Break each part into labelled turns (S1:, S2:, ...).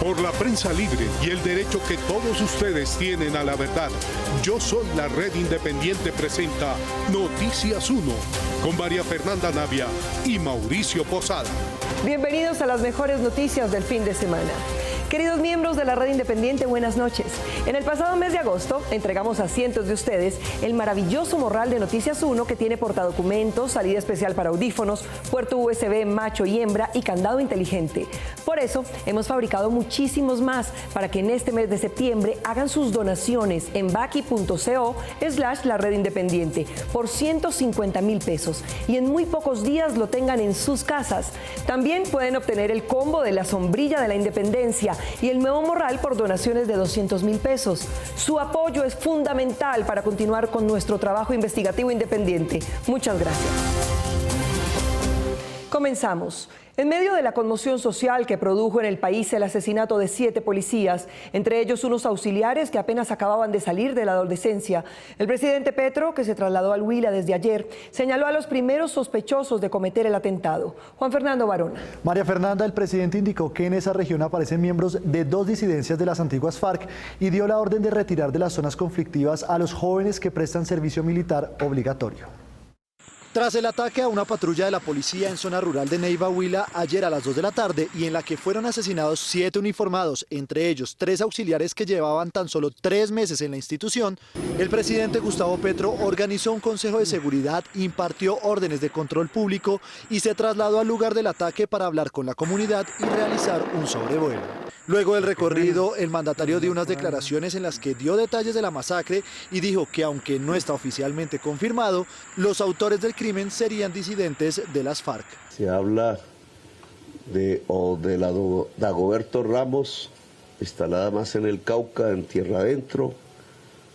S1: Por la prensa libre y el derecho que todos ustedes tienen a la verdad, Yo Soy la Red Independiente presenta Noticias 1 con María Fernanda Navia y Mauricio Posada.
S2: Bienvenidos a las mejores noticias del fin de semana. Queridos miembros de la Red Independiente, buenas noches. En el pasado mes de agosto entregamos a cientos de ustedes el maravilloso morral de Noticias 1 que tiene portadocumentos, salida especial para audífonos, puerto USB macho y hembra y candado inteligente. Por eso hemos fabricado muchísimos más para que en este mes de septiembre hagan sus donaciones en baki.co/la Red Independiente por 150,000 pesos y en muy pocos días lo tengan en sus casas. También pueden obtener el combo de la sombrilla de la Independencia y el nuevo morral por donaciones de 200,000 pesos. Su apoyo es fundamental para continuar con nuestro trabajo investigativo independiente. Muchas gracias. Comenzamos. En medio de la conmoción social que produjo en el país el asesinato de 7 policías, entre ellos unos auxiliares que apenas acababan de salir de la adolescencia, el presidente Petro, que se trasladó al Huila desde ayer, señaló a los primeros sospechosos de cometer el atentado. Juan Fernando Barona.
S3: María Fernanda, el presidente indicó que en esa región aparecen miembros de 2 disidencias de las antiguas FARC y dio la orden de retirar de las zonas conflictivas a los jóvenes que prestan servicio militar obligatorio. Tras el ataque a una patrulla de la policía en zona rural de Neiva, Huila, ayer a las 2 de la tarde y en la que fueron asesinados 7 uniformados, entre ellos 3 auxiliares que llevaban tan solo 3 meses en la institución, el presidente Gustavo Petro organizó un consejo de seguridad, impartió órdenes de control público y se trasladó al lugar del ataque para hablar con la comunidad y realizar un sobrevuelo. Luego del recorrido, el mandatario dio unas declaraciones en las que dio detalles de la masacre y dijo que aunque no está oficialmente confirmado, los autores del crimen serían disidentes de las FARC.
S4: Se habla de Dagoberto Ramos, instalada más en el Cauca, en tierra adentro,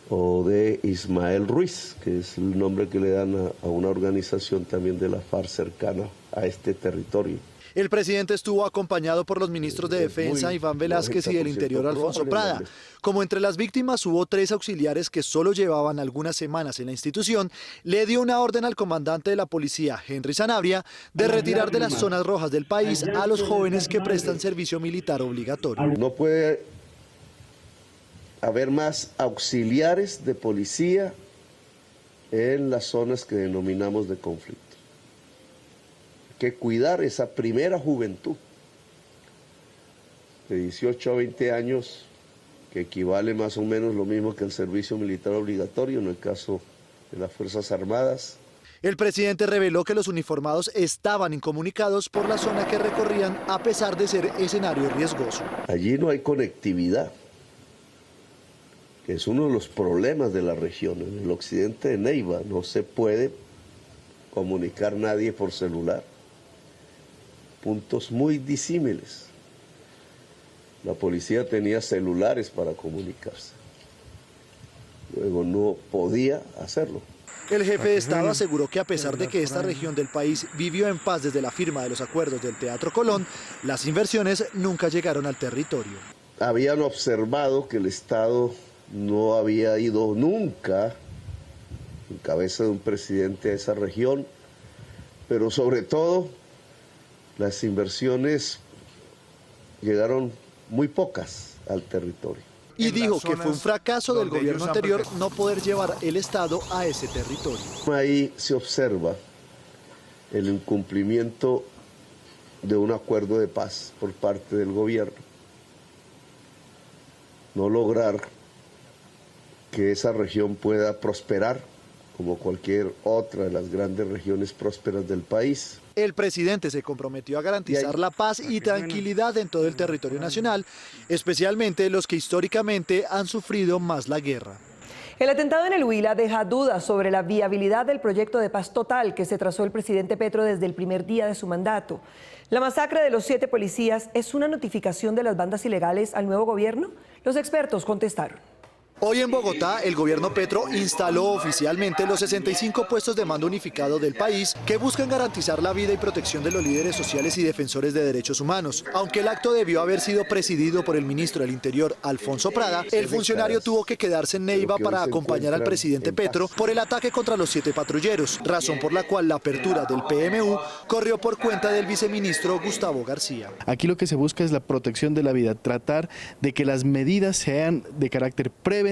S4: o de Ismael Ruiz, que es el nombre que le dan a una organización también de la FARC cercana a este territorio.
S3: El presidente estuvo acompañado por los ministros de Defensa, Iván Velázquez, y del Interior, Alfonso Prada. Como entre las víctimas hubo 3 auxiliares que solo llevaban algunas semanas en la institución, le dio una orden al comandante de la policía, Henry Sanabria, de retirar de las zonas rojas del país a los jóvenes que prestan servicio militar obligatorio.
S4: No puede haber más auxiliares de policía en las zonas que denominamos de conflicto. Que cuidar esa primera juventud de 18 a 20 años, que equivale más o menos lo mismo que el servicio militar obligatorio en el caso de las Fuerzas Armadas.
S3: El presidente reveló que los uniformados estaban incomunicados por la zona que recorrían a pesar de ser escenario riesgoso.
S4: Allí no hay conectividad, que es uno de los problemas de la región. En el occidente de Neiva no se puede comunicar nadie por celular. Puntos muy disímiles. La policía tenía celulares para comunicarse. Luego no podía hacerlo.
S3: El jefe de Estado aseguró que a pesar de que esta región del país vivió en paz desde la firma de los acuerdos del Teatro Colón, las inversiones nunca llegaron al territorio.
S4: Habían observado que el Estado no había ido nunca en cabeza de un presidente a esa región, pero sobre todo las inversiones llegaron muy pocas al territorio.
S3: Y dijo que fue un fracaso del gobierno anterior no poder llevar el Estado a ese territorio.
S4: Ahí se observa el incumplimiento de un acuerdo de paz por parte del gobierno. No lograr que esa región pueda prosperar como cualquier otra de las grandes regiones prósperas del país.
S3: El presidente se comprometió a garantizar la paz y tranquilidad en todo el territorio nacional, especialmente los que históricamente han sufrido más la guerra.
S2: El atentado en el Huila deja dudas sobre la viabilidad del proyecto de paz total que se trazó el presidente Petro desde el primer día de su mandato. ¿La masacre de los 7 policías es una notificación de las bandas ilegales al nuevo gobierno? Los expertos contestaron.
S3: Hoy en Bogotá, el gobierno Petro instaló oficialmente los 65 puestos de mando unificado del país que buscan garantizar la vida y protección de los líderes sociales y defensores de derechos humanos. Aunque el acto debió haber sido presidido por el ministro del Interior, Alfonso Prada, el funcionario tuvo que quedarse en Neiva para acompañar al presidente Petro por el ataque contra los 7 patrulleros, razón por la cual la apertura del PMU corrió por cuenta del viceministro Gustavo García.
S5: Aquí lo que se busca es la protección de la vida, tratar de que las medidas sean de carácter preventivo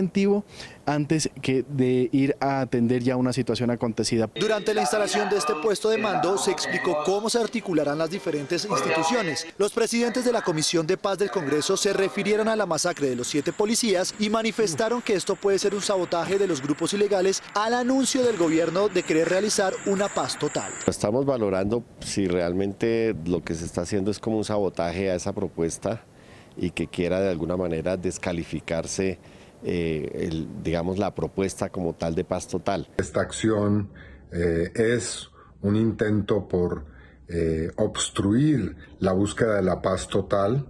S5: antes que de ir a atender ya una situación acontecida.
S3: Durante la instalación de este puesto de mando se explicó cómo se articularán las diferentes instituciones. Los presidentes de la Comisión de Paz del Congreso se refirieron a la masacre de los 7 policías y manifestaron que esto puede ser un sabotaje de los grupos ilegales al anuncio del gobierno de querer realizar una paz total.
S6: Estamos valorando si realmente lo que se está haciendo es como un sabotaje a esa propuesta y que quiera de alguna manera descalificarse digamos la propuesta como tal de paz total.
S7: Esta acción es un intento por obstruir la búsqueda de la paz total,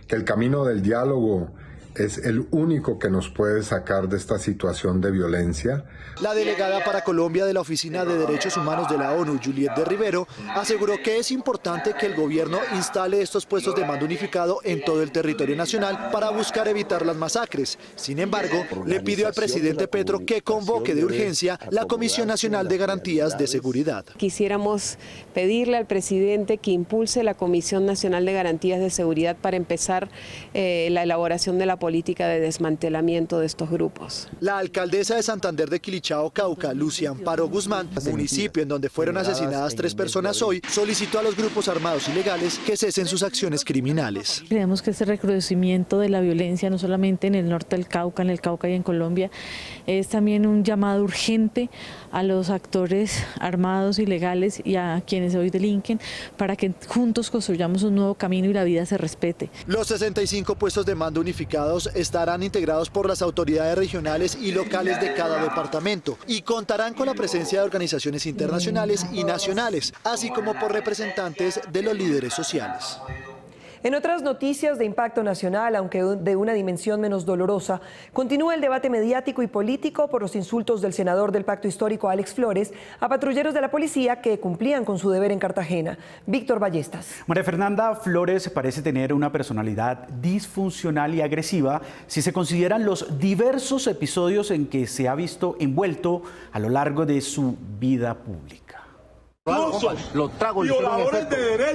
S7: que el camino del diálogo es el único que nos puede sacar de esta situación de violencia.
S3: La delegada para Colombia de la Oficina de Derechos Humanos de la ONU, Juliette de Rivero, aseguró que es importante que el gobierno instale estos puestos de mando unificado en todo el territorio nacional para buscar evitar las masacres. Sin embargo, le pidió al presidente Petro que convoque de urgencia la Comisión Nacional de Garantías de Seguridad.
S8: Quisiéramos pedirle al presidente que impulse la Comisión Nacional de Garantías de Seguridad para empezar la elaboración de la política de desmantelamiento de estos grupos.
S3: La alcaldesa de Santander de Quilichao, Cauca, Lucia Amparo Guzmán, municipio en donde fueron asesinadas 3 personas hoy, solicitó a los grupos armados ilegales que cesen sus acciones criminales.
S9: Creemos que este recrudecimiento de la violencia, no solamente en el norte del Cauca, en el Cauca y en Colombia, es también un llamado urgente a los actores armados ilegales y a quienes hoy delinquen para que juntos construyamos un nuevo camino y la vida se respete.
S3: Los 65 puestos de mando unificados estarán integrados por las autoridades regionales y locales de cada departamento y contarán con la presencia de organizaciones internacionales y nacionales, así como por representantes de los líderes sociales.
S2: En otras noticias de impacto nacional, aunque de una dimensión menos dolorosa, continúa el debate mediático y político por los insultos del senador del Pacto Histórico, Alex Flores, a patrulleros de la policía que cumplían con su deber en Cartagena. Víctor Ballestas.
S10: María Fernanda, Flores parece tener una personalidad disfuncional y agresiva si se consideran los diversos episodios en que se ha visto envuelto a lo largo de su vida pública.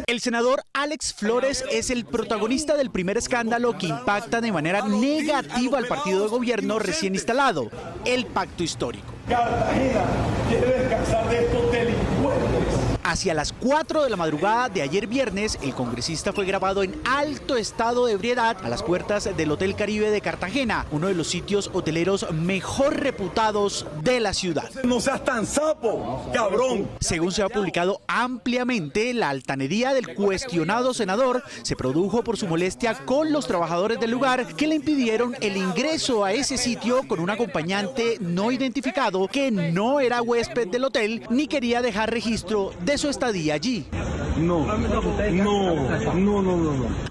S10: El senador Alex Flores es el protagonista del primer escándalo que impacta de manera negativa al partido de gobierno recién instalado, el Pacto Histórico. Cartagena quiere descansar de estos delincuentes. Hacia las 4 de la madrugada de ayer viernes, el congresista fue grabado en alto estado de ebriedad a las puertas del Hotel Caribe de Cartagena, uno de los sitios hoteleros mejor reputados de la ciudad. No seas tan sapo, cabrón. Según se ha publicado ampliamente, la altanería del cuestionado senador se produjo por su molestia con los trabajadores del lugar que le impidieron el ingreso a ese sitio con un acompañante no identificado que no era huésped del hotel ni quería dejar registro de su estadía allí. No.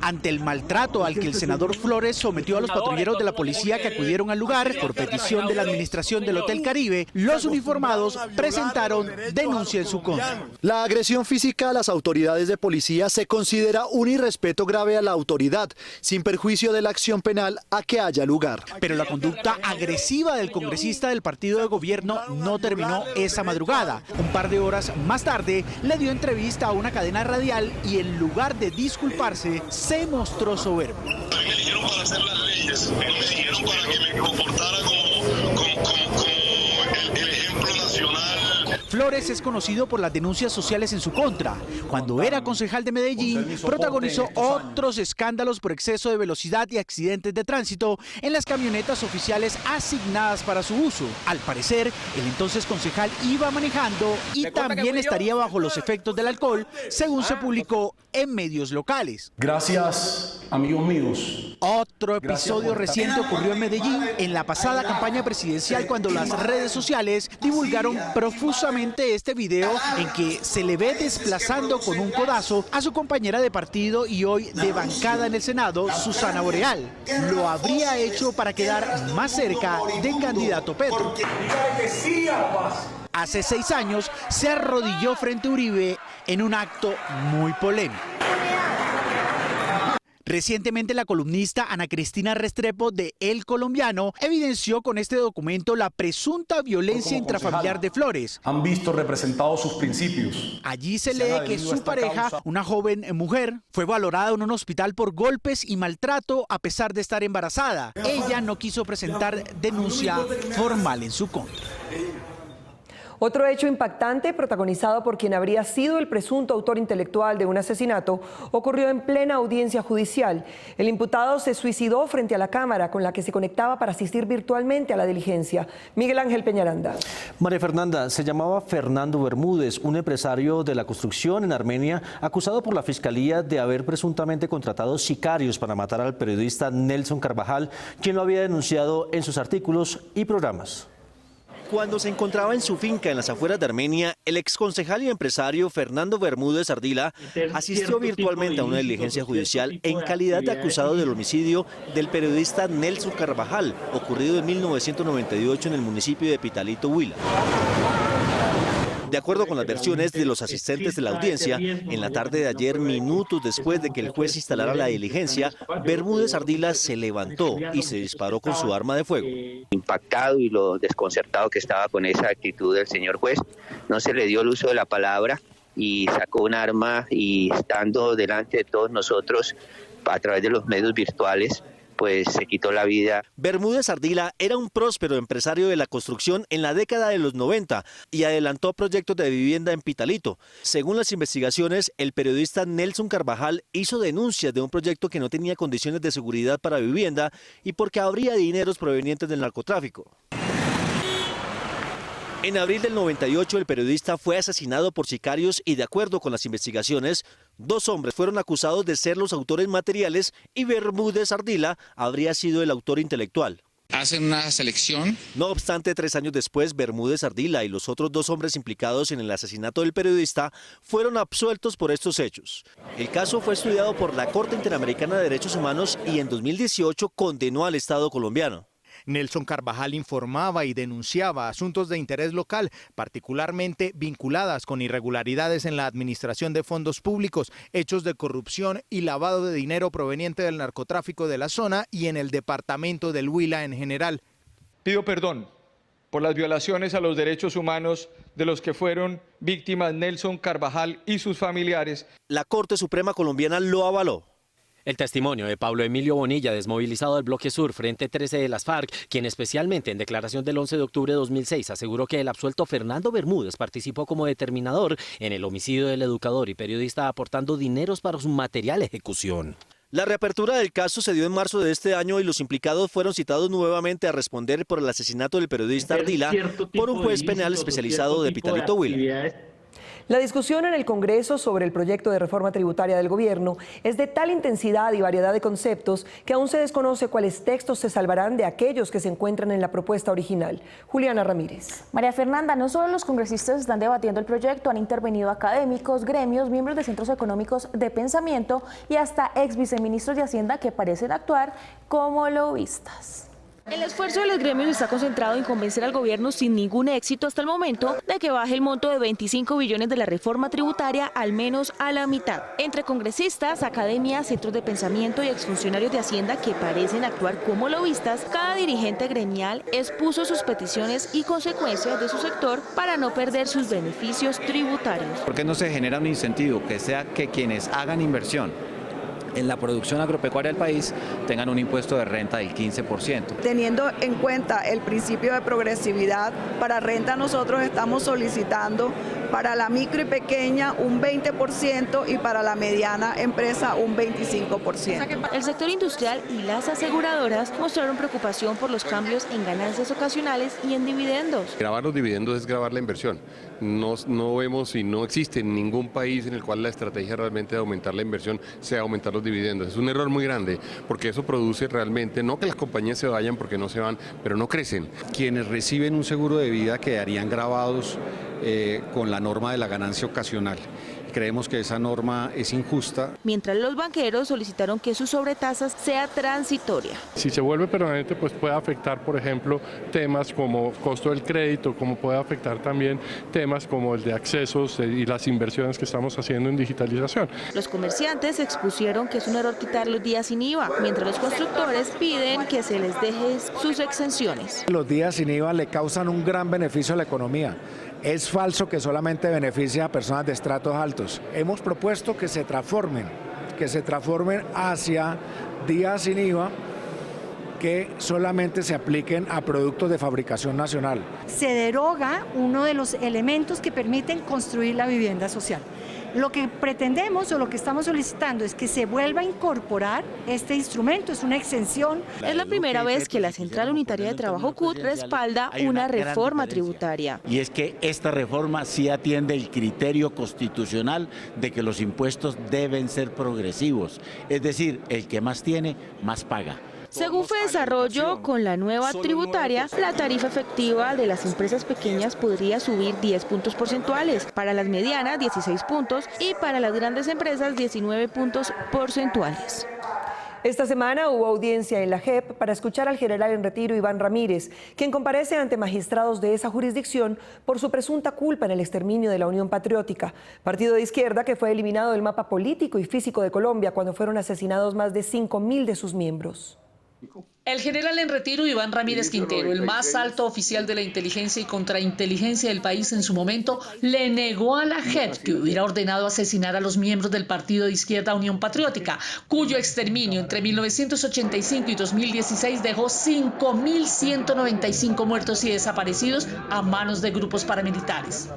S10: Ante el maltrato al que el senador Flores sometió a los patrulleros de la policía que acudieron al lugar por petición de la administración del Hotel Caribe, los uniformados presentaron denuncia en su contra.
S3: La agresión física a las autoridades de policía se considera un irrespeto grave a la autoridad, sin perjuicio de la acción penal a que haya lugar.
S10: Pero la conducta agresiva del congresista del partido de gobierno no terminó esa madrugada. Un par de horas más tarde, le dio entrevista a una cadena radial y en lugar de disculparse, se mostró soberbio.
S11: Me eligieron para hacer las leyes, me eligieron para que me comportara como el ejemplo nacional.
S10: Flores es conocido por las denuncias sociales en su contra. Cuando era concejal de Medellín, protagonizó otros escándalos por exceso de velocidad y accidentes de tránsito en las camionetas oficiales asignadas para su uso. Al parecer, el entonces concejal iba manejando y también estaría bajo los efectos del alcohol, según se publicó en medios locales.
S12: Gracias, amigos míos.
S10: Otro episodio reciente ocurrió en Medellín en la pasada campaña presidencial, cuando las redes sociales divulgaron profusamente este video en que se le ve desplazando con un codazo a su compañera de partido y hoy de bancada en el Senado, Susana Boreal. Lo habría hecho para quedar más cerca del candidato Petro. Hace 6 años se arrodilló frente a Uribe en un acto muy polémico. Recientemente la columnista Ana Cristina Restrepo de El Colombiano evidenció con este documento la presunta violencia intrafamiliar de Flores.
S12: Han visto representados sus principios.
S10: Allí se lee que su pareja, una joven mujer, fue valorada en un hospital por golpes y maltrato a pesar de estar embarazada. Ella no quiso presentar denuncia formal en su contra.
S2: Otro hecho impactante, protagonizado por quien habría sido el presunto autor intelectual de un asesinato, ocurrió en plena audiencia judicial. El imputado se suicidó frente a la cámara con la que se conectaba para asistir virtualmente a la diligencia. Miguel Ángel Peñaranda.
S13: María Fernanda, se llamaba Fernando Bermúdez, un empresario de la construcción en Armenia, acusado por la Fiscalía de haber presuntamente contratado sicarios para matar al periodista Nelson Carvajal, quien lo había denunciado en sus artículos y programas.
S14: Cuando se encontraba en su finca en las afueras de Armenia, el exconcejal y empresario Fernando Bermúdez Ardila asistió virtualmente a una diligencia judicial en calidad de acusado del homicidio del periodista Nelson Carvajal, ocurrido en 1998 en el municipio de Pitalito, Huila. De acuerdo con las versiones de los asistentes de la audiencia, en la tarde de ayer, minutos después de que el juez instalara la diligencia, Bermúdez Ardila se levantó y se disparó con su arma de fuego.
S15: Impactado y lo desconcertado que estaba con esa actitud del señor juez, no se le dio el uso de la palabra y sacó un arma y estando delante de todos nosotros a través de los medios virtuales, pues se quitó la vida.
S14: Bermúdez Ardila era un próspero empresario de la construcción en la década de los 90 y adelantó proyectos de vivienda en Pitalito. Según las investigaciones, el periodista Nelson Carvajal hizo denuncias de un proyecto que no tenía condiciones de seguridad para vivienda y porque habría dineros provenientes del narcotráfico. En abril del 98 el periodista fue asesinado por sicarios y, de acuerdo con las investigaciones, 2 hombres fueron acusados de ser los autores materiales y Bermúdez Ardila habría sido el autor intelectual.
S16: Hacen una selección.
S14: No obstante, 3 años después, Bermúdez Ardila y los otros 2 hombres implicados en el asesinato del periodista fueron absueltos por estos hechos. El caso fue estudiado por la Corte Interamericana de Derechos Humanos y en 2018 condenó al Estado colombiano.
S10: Nelson Carvajal informaba y denunciaba asuntos de interés local, particularmente vinculadas con irregularidades en la administración de fondos públicos, hechos de corrupción y lavado de dinero proveniente del narcotráfico de la zona y en el departamento del Huila en general.
S17: Pido perdón por las violaciones a los derechos humanos de los que fueron víctimas Nelson Carvajal y sus familiares.
S14: La Corte Suprema colombiana lo avaló.
S18: El testimonio de Pablo Emilio Bonilla, desmovilizado del Bloque Sur frente 13 de las FARC, quien especialmente en declaración del 11 de octubre de 2006 aseguró que el absuelto Fernando Bermúdez participó como determinador en el homicidio del educador y periodista aportando dineros para su material ejecución.
S14: La reapertura del caso se dio en marzo de este año y los implicados fueron citados nuevamente a responder por el asesinato del periodista Ardila por un juez penal especializado de Pitalito, Huila.
S2: La discusión en el Congreso sobre el proyecto de reforma tributaria del gobierno es de tal intensidad y variedad de conceptos que aún se desconoce cuáles textos se salvarán de aquellos que se encuentran en la propuesta original. Juliana Ramírez.
S19: María Fernanda, no solo los congresistas están debatiendo el proyecto, han intervenido académicos, gremios, miembros de centros económicos de pensamiento y hasta ex viceministros de Hacienda que parecen actuar como lobistas. El esfuerzo de los gremios está concentrado en convencer al gobierno sin ningún éxito hasta el momento de que baje el monto de 25 billones de la reforma tributaria al menos a la mitad. Entre congresistas, academias, centros de pensamiento y exfuncionarios de Hacienda que parecen actuar como lobistas, cada dirigente gremial expuso sus peticiones y consecuencias de su sector para no perder sus beneficios tributarios.
S20: ¿Por qué no se genera un incentivo que sea que quienes hagan inversión en la producción agropecuaria del país tengan un impuesto de renta del 15%?
S21: Teniendo en cuenta el principio de progresividad, para renta nosotros estamos solicitando para la micro y pequeña un 20% y para la mediana empresa un 25%.
S19: El sector industrial y las aseguradoras mostraron preocupación por los cambios en ganancias ocasionales y en dividendos.
S22: Grabar los dividendos es grabar la inversión. No vemos y no existe ningún país en el cual la estrategia realmente de aumentar la inversión sea aumentar los dividendos. Es un error muy grande porque eso produce realmente, no que las compañías se vayan porque no se van, pero no crecen.
S23: Quienes reciben un seguro de vida quedarían grabados con la norma de la ganancia ocasional. Creemos que esa norma es injusta.
S19: Mientras los banqueros solicitaron que su sobretasa sea transitoria.
S24: Si se vuelve permanente, pues puede afectar, por ejemplo, temas como costo del crédito, como puede afectar también temas como el de accesos y las inversiones que estamos haciendo en digitalización.
S19: Los comerciantes expusieron que es un error quitar los días sin IVA, mientras los constructores piden que se les deje sus exenciones.
S25: Los días sin IVA le causan un gran beneficio a la economía. Es falso que solamente beneficia a personas de estratos altos. Hemos propuesto que se transformen hacia días sin IVA que solamente se apliquen a productos de fabricación nacional.
S26: Se deroga uno de los elementos que permiten construir la vivienda social. Lo que pretendemos o lo que estamos solicitando es que se vuelva a incorporar este instrumento, es una exención.
S19: Es la primera vez que la Central Unitaria de Trabajo CUT respalda una reforma tributaria.
S27: Y es que esta reforma sí atiende el criterio constitucional de que los impuestos deben ser progresivos, es decir, el que más tiene, más paga.
S19: Según FEDesarrollo, con la nueva tributaria, la tarifa efectiva de las empresas pequeñas podría subir 10 puntos porcentuales, para las medianas 16 puntos y para las grandes empresas 19 puntos porcentuales.
S2: Esta semana hubo audiencia en la JEP para escuchar al general en retiro Iván Ramírez, quien comparece ante magistrados de esa jurisdicción por su presunta culpa en el exterminio de la Unión Patriótica, partido de izquierda que fue eliminado del mapa político y físico de Colombia cuando fueron asesinados más de 5.000 de sus miembros.
S28: El general en retiro Iván Ramírez Quintero, el más alto oficial de la inteligencia y contrainteligencia del país en su momento, le negó a la JEP que hubiera ordenado asesinar a los miembros del partido de izquierda Unión Patriótica, cuyo exterminio entre 1985 y 2016 dejó 5.195 muertos y desaparecidos a manos de grupos paramilitares.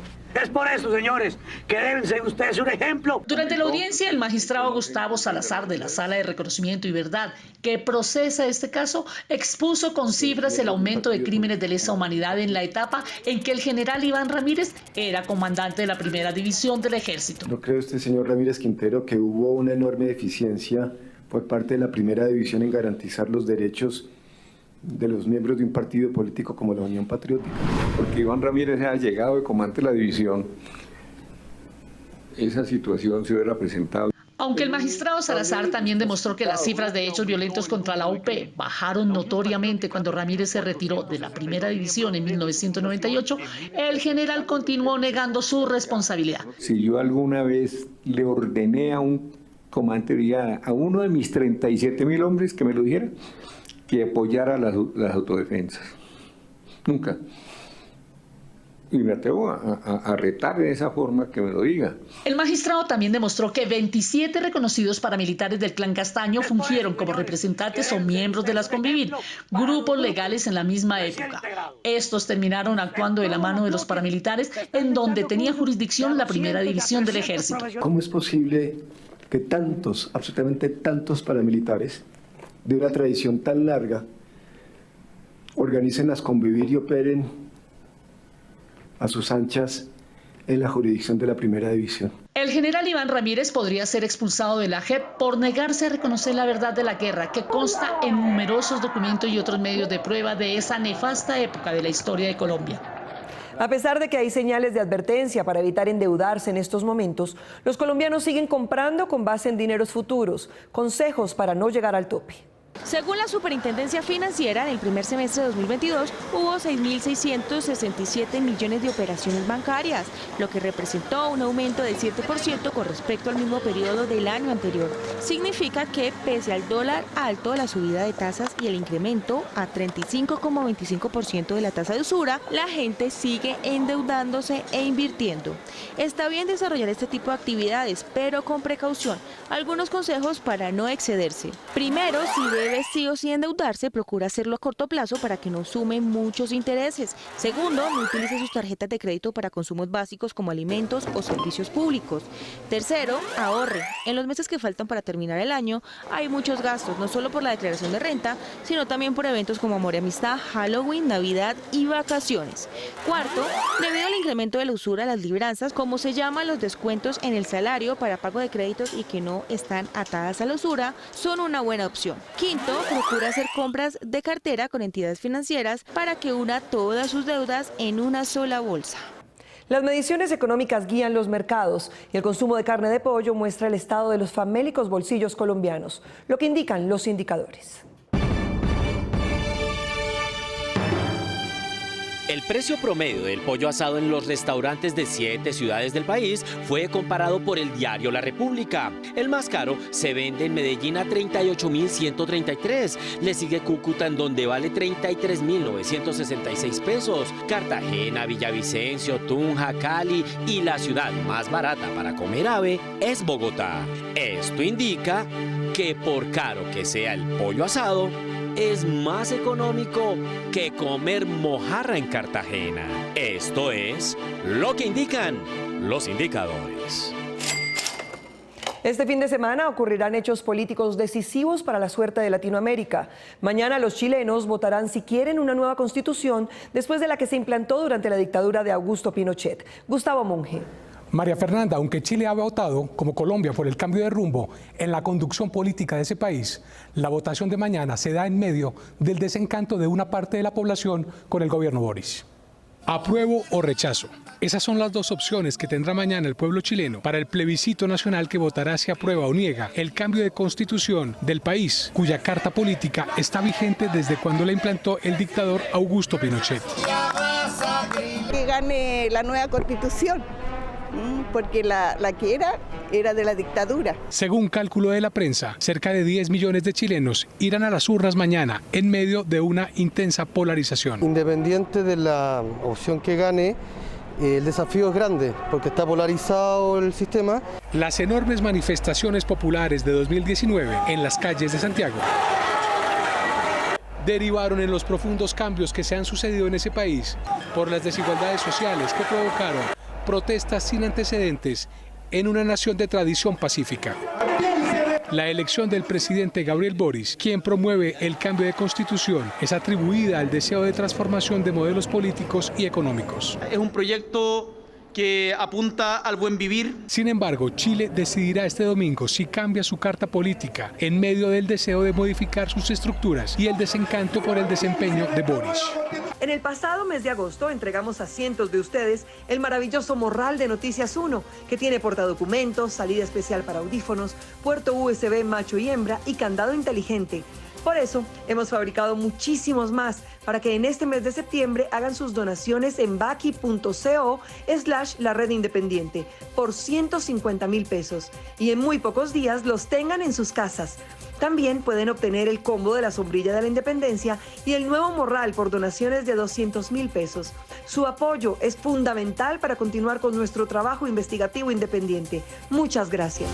S29: Es por eso, señores, que deben ser ustedes un ejemplo.
S28: Durante la audiencia, el magistrado Gustavo Salazar de la Sala de Reconocimiento y Verdad, que procesa este caso, expuso con cifras el aumento de crímenes de lesa humanidad en la etapa en que el general Iván Ramírez era comandante de la Primera División del Ejército.
S30: ¿No cree usted, señor Ramírez Quintero, que hubo una enorme deficiencia por parte de la Primera División en garantizar los derechos de los miembros de un partido político como la Unión Patriótica?
S31: Porque Iván Ramírez ha llegado de comandante de la división, esa situación se hubiera presentado.
S28: Aunque el magistrado Salazar también demostró que las cifras de hechos violentos contra la UP bajaron notoriamente cuando Ramírez se retiró de la Primera División en 1998, el general continuó negando su responsabilidad.
S31: Si yo alguna vez le ordené a un comandante de brigada, a uno de mis 37.000 hombres que me lo dijera, que apoyara las autodefensas. Nunca. Y me atrevo a retar de esa forma que me lo diga.
S28: El magistrado también demostró que 27 reconocidos paramilitares del Clan Castaño fungieron como representantes o miembros de las Convivir, grupos legales en la misma época. Estos terminaron actuando de la mano de los paramilitares en donde tenía jurisdicción la Primera División del Ejército.
S30: ¿Cómo es posible que tantos, absolutamente tantos paramilitares de una tradición tan larga organicen las Convivir y operen a sus anchas en la jurisdicción de la Primera División?
S28: El general Iván Ramírez podría ser expulsado de la JEP por negarse a reconocer la verdad de la guerra que consta en numerosos documentos y otros medios de prueba de esa nefasta época de la historia de Colombia.
S2: A pesar de que hay señales de advertencia para evitar endeudarse en estos momentos, los colombianos siguen comprando con base en dineros futuros. Consejos para no llegar al tope.
S19: Según la Superintendencia Financiera, en el primer semestre de 2022 hubo 6.667 millones de operaciones bancarias, lo que representó un aumento del 7% con respecto al mismo periodo del año anterior. Significa que, pese al dólar alto, la subida de tasas y el incremento a 35,25% de la tasa de usura, la gente sigue endeudándose e invirtiendo. Está bien desarrollar este tipo de actividades, pero con precaución. Algunos consejos para no excederse. Primero, si ve debe sí o sí endeudarse, procura hacerlo a corto plazo para que no sume muchos intereses. Segundo, no utilice sus tarjetas de crédito para consumos básicos como alimentos o servicios públicos. Tercero, ahorre. En los meses que faltan para terminar el año hay muchos gastos, no solo por la declaración de renta, sino también por eventos como Amor y Amistad, Halloween, Navidad y vacaciones. Cuarto, debido al incremento de la usura, las libranzas, como se llaman los descuentos en el salario para pago de créditos y que no están atadas a la usura, son una buena opción. Quinto, procura hacer compras de cartera con entidades financieras para que una todas sus deudas en una sola bolsa.
S2: Las mediciones económicas guían los mercados y el consumo de carne de pollo muestra el estado de los famélicos bolsillos colombianos, lo que indican los indicadores.
S18: El precio promedio del pollo asado en los restaurantes de 7 ciudades del país fue comparado por el diario La República. El más caro se vende en Medellín a 38.133. Le sigue Cúcuta, en donde vale 33.966 pesos. Cartagena, Villavicencio, Tunja, Cali y la ciudad más barata para comer ave es Bogotá. Esto indica que por caro que sea el pollo asado, es más económico que comer mojarra en Cartagena. Esto es lo que indican los indicadores.
S2: Este fin de semana ocurrirán hechos políticos decisivos para la suerte de Latinoamérica. Mañana los chilenos votarán si quieren una nueva constitución después de la que se implantó durante la dictadura de Augusto Pinochet. Gustavo Monge.
S1: María Fernanda, aunque Chile ha votado, como Colombia, por el cambio de rumbo en la conducción política de ese país, la votación de mañana se da en medio del desencanto de una parte de la población con el gobierno Boris. Apruebo o rechazo. Esas son las dos opciones que tendrá mañana el pueblo chileno para el plebiscito nacional que votará si aprueba o niega el cambio de constitución del país, cuya carta política está vigente desde cuando la implantó el dictador Augusto Pinochet.
S21: Que gane la nueva constitución, porque la que era de la dictadura.
S1: Según cálculo de la prensa, cerca de 10 millones de chilenos irán a las urnas mañana en medio de una intensa polarización.
S3: Independiente de la opción que gane, el desafío es grande porque está polarizado el sistema.
S1: Las enormes manifestaciones populares de 2019 en las calles de Santiago derivaron en los profundos cambios que se han sucedido en ese país por las desigualdades sociales que provocaron protestas sin antecedentes en una nación de tradición pacífica. La elección del presidente Gabriel Boric, quien promueve el cambio de constitución, es atribuida al deseo de transformación de modelos políticos y económicos.
S4: Es un proyecto que apunta al buen vivir.
S1: Sin embargo, Chile decidirá este domingo si cambia su carta política en medio del deseo de modificar sus estructuras y el desencanto por el desempeño de Boric.
S2: En el pasado mes de agosto entregamos a cientos de ustedes el maravilloso morral de Noticias 1, que tiene portadocumentos, salida especial para audífonos, puerto USB macho y hembra y candado inteligente. Por eso, hemos fabricado muchísimos más para que en este mes de septiembre hagan sus donaciones en baki.co/la red independiente por 150.000 pesos y en muy pocos días los tengan en sus casas. También pueden obtener el combo de la sombrilla de la independencia y el nuevo morral por donaciones de 200.000 pesos. Su apoyo es fundamental para continuar con nuestro trabajo investigativo independiente. Muchas gracias.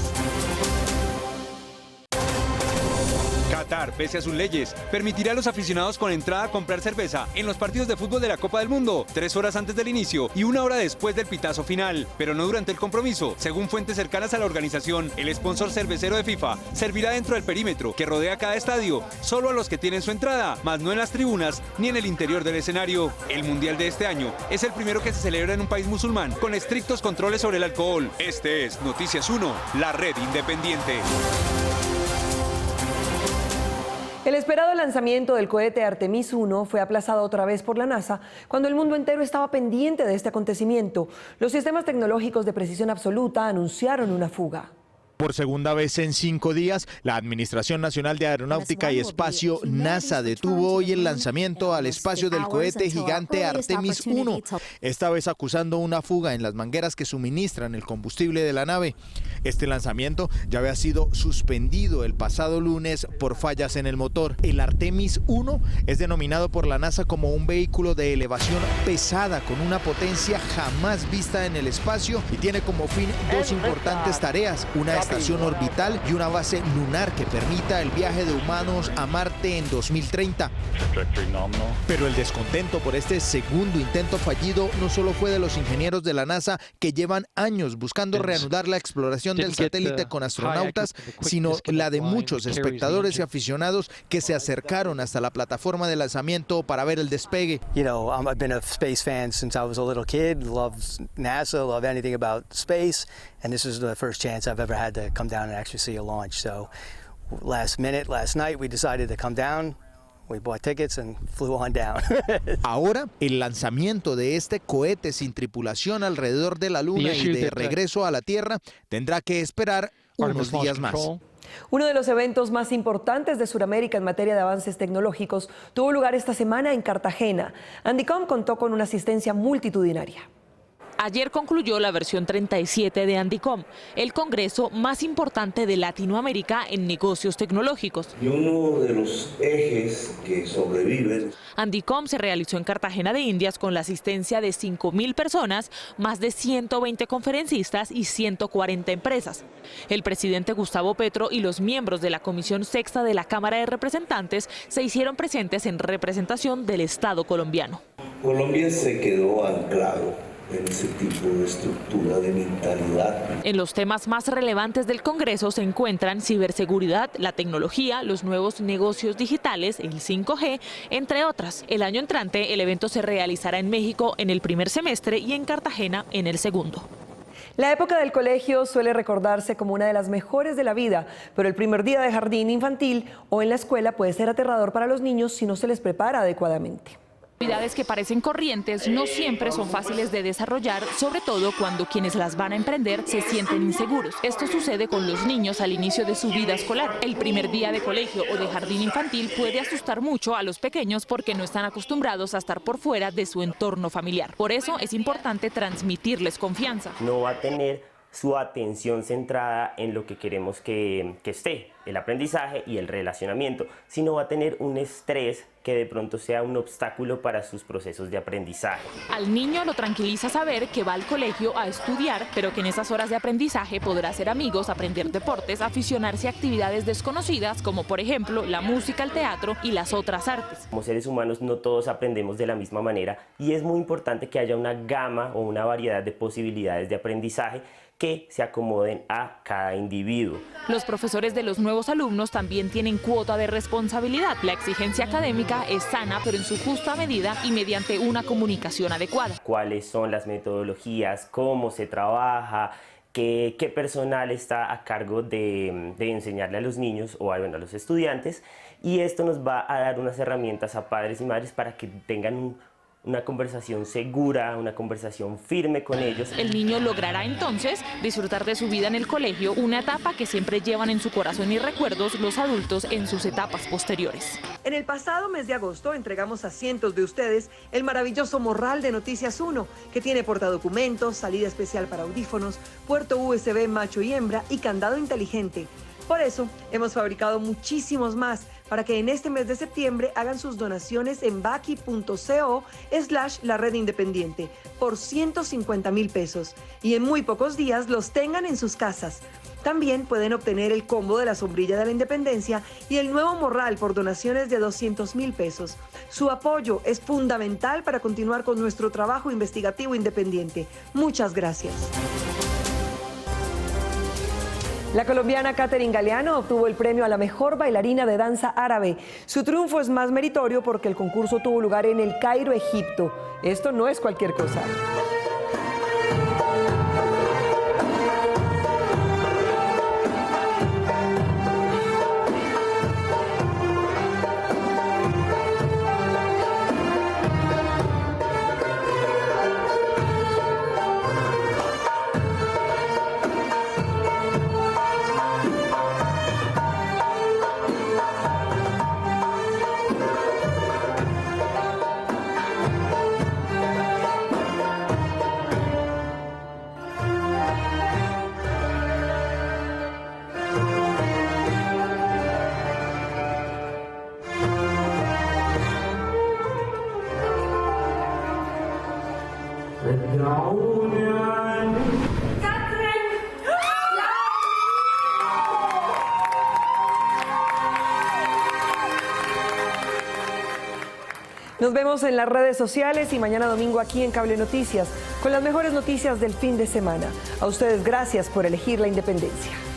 S5: Qatar, pese a sus leyes, permitirá a los aficionados con entrada comprar cerveza en los partidos de fútbol de la Copa del Mundo, 3 horas antes del inicio y 1 hora después del pitazo final, pero no durante el compromiso. Según fuentes cercanas a la organización, el sponsor cervecero de FIFA servirá dentro del perímetro que rodea cada estadio, solo a los que tienen su entrada, más no en las tribunas ni en el interior del escenario. El Mundial de este año es el primero que se celebra en un país musulmán, con estrictos controles sobre el alcohol. Este es Noticias 1, la red independiente.
S2: El esperado lanzamiento del cohete Artemis 1 fue aplazado otra vez por la NASA cuando el mundo entero estaba pendiente de este acontecimiento. Los sistemas tecnológicos de precisión absoluta anunciaron una fuga.
S6: Por segunda vez en 5 días, la Administración Nacional de Aeronáutica y Espacio, NASA, detuvo hoy el lanzamiento al espacio del cohete gigante Artemis 1, esta vez acusando una fuga en las mangueras que suministran el combustible de la nave. Este lanzamiento ya había sido suspendido el pasado lunes por fallas en el motor. El Artemis 1 es denominado por la NASA como un vehículo de elevación pesada con una potencia jamás vista en el espacio y tiene como fin dos importantes tareas. Una es estación orbital y una base lunar que permita el viaje de humanos a Marte en 2030. Pero el descontento por este segundo intento fallido no solo fue de los ingenieros de la NASA, que llevan años buscando reanudar la exploración del satélite con astronautas, sino la de muchos espectadores y aficionados que se acercaron hasta la plataforma de lanzamiento para ver el despegue.
S7: You know, I've been a space fan since I was a little kid, loved NASA, loved anything about space, and this is the first chance I've ever had to come down and actually see a launch. So last night, we decided to come down. We bought tickets and flew on down.
S6: Ahora, el lanzamiento de este cohete sin tripulación alrededor de la Luna y de regreso a la Tierra tendrá que esperar unos días más.
S2: Uno de los eventos más importantes de Sudamérica en materia de avances tecnológicos tuvo lugar esta semana en Cartagena. Handicom contó con una asistencia multitudinaria.
S8: Ayer concluyó la versión 37 de Handicom, el congreso más importante de Latinoamérica en negocios tecnológicos.
S9: Y uno de los ejes que sobreviven.
S8: Handicom se realizó en Cartagena de Indias con la asistencia de 5.000 personas, más de 120 conferencistas y 140 empresas. El presidente Gustavo Petro y los miembros de la Comisión Sexta de la Cámara de Representantes se hicieron presentes en representación del Estado colombiano.
S9: Colombia se quedó anclado en ese tipo de estructura, de mentalidad.
S8: En los temas más relevantes del Congreso se encuentran ciberseguridad, la tecnología, los nuevos negocios digitales, el 5G, entre otras. El año entrante, el evento se realizará en México en el primer semestre y en Cartagena en el segundo.
S2: La época del colegio suele recordarse como una de las mejores de la vida, pero el primer día de jardín infantil o en la escuela puede ser aterrador para los niños si no se les prepara adecuadamente.
S8: Actividades que parecen corrientes no siempre son fáciles de desarrollar, sobre todo cuando quienes las van a emprender se sienten inseguros. Esto sucede con los niños al inicio de su vida escolar. El primer día de colegio o de jardín infantil puede asustar mucho a los pequeños porque no están acostumbrados a estar por fuera de su entorno familiar. Por eso es importante transmitirles confianza.
S10: No va a tener su atención centrada en lo que queremos que esté, el aprendizaje y el relacionamiento, sino va a tener un estrés que de pronto sea un obstáculo para sus procesos de aprendizaje.
S8: Al niño lo tranquiliza saber que va al colegio a estudiar, pero que en esas horas de aprendizaje podrá hacer amigos, aprender deportes, aficionarse a actividades desconocidas, como por ejemplo la música, el teatro y las otras artes.
S10: Como seres humanos no todos aprendemos de la misma manera y es muy importante que haya una gama o una variedad de posibilidades de aprendizaje que se acomoden a cada individuo.
S8: Los profesores de los nuevos alumnos también tienen cuota de responsabilidad. La exigencia académica es sana, pero en su justa medida y mediante una comunicación adecuada.
S10: ¿Cuáles son las metodologías? ¿Cómo se trabaja? ¿Qué personal está a cargo de enseñarle a los niños o a los estudiantes? Y esto nos va a dar unas herramientas a padres y madres para que tengan una conversación segura, una conversación firme con ellos.
S8: El niño logrará entonces disfrutar de su vida en el colegio, una etapa que siempre llevan en su corazón y recuerdos los adultos en sus etapas posteriores.
S2: En el pasado mes de agosto entregamos a cientos de ustedes el maravilloso morral de Noticias 1, que tiene portadocumentos, salida especial para audífonos, puerto USB macho y hembra y candado inteligente. Por eso hemos fabricado muchísimos más para que en este mes de septiembre hagan sus donaciones en baki.co/la red independiente por 150,000 pesos y en muy pocos días los tengan en sus casas. También pueden obtener el combo de la sombrilla de la independencia y el nuevo morral por donaciones de 200,000 pesos. Su apoyo es fundamental para continuar con nuestro trabajo investigativo independiente. Muchas gracias. La colombiana Katherine Galeano obtuvo el premio a la mejor bailarina de danza árabe. Su triunfo es más meritorio porque el concurso tuvo lugar en El Cairo, Egipto. Esto no es cualquier cosa. Nos vemos en las redes sociales y mañana domingo aquí en Cable Noticias con las mejores noticias del fin de semana. A ustedes gracias por elegir la independencia.